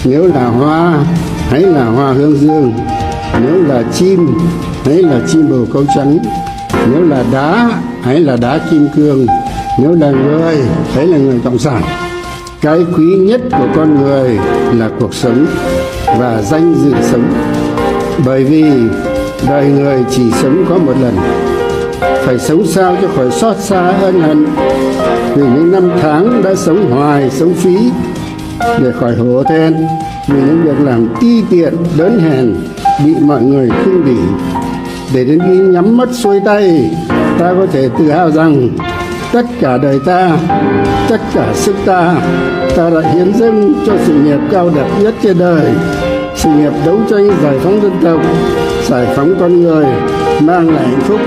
Nếu là hoa, hãy là hoa hướng dương. Nếu là chim, hãy là chim bồ câu trắng. Nếu là đá, hãy là đá kim cương. Nếu là người, hãy là người cộng sản. Cái quý nhất của con người là cuộc sống và danh dự sống. Bởi vì đời người chỉ sống có một lần, phải sống sao cho khỏi xót xa ân hận vì những năm tháng đã sống hoài, sống phí, để khỏi hổ thẹn vì những việc làm ti tiện, đớn hèn, bị mọi người khinh bỉ. Để đến khi nhắm mắt xuôi tay, ta có thể tự hào rằng tất cả đời ta, tất cả sức ta đã hiến dâng cho sự nghiệp cao đẹp nhất trên đời, sự nghiệp đấu tranh giải phóng dân tộc, giải phóng con người, mang lại hạnh phúc.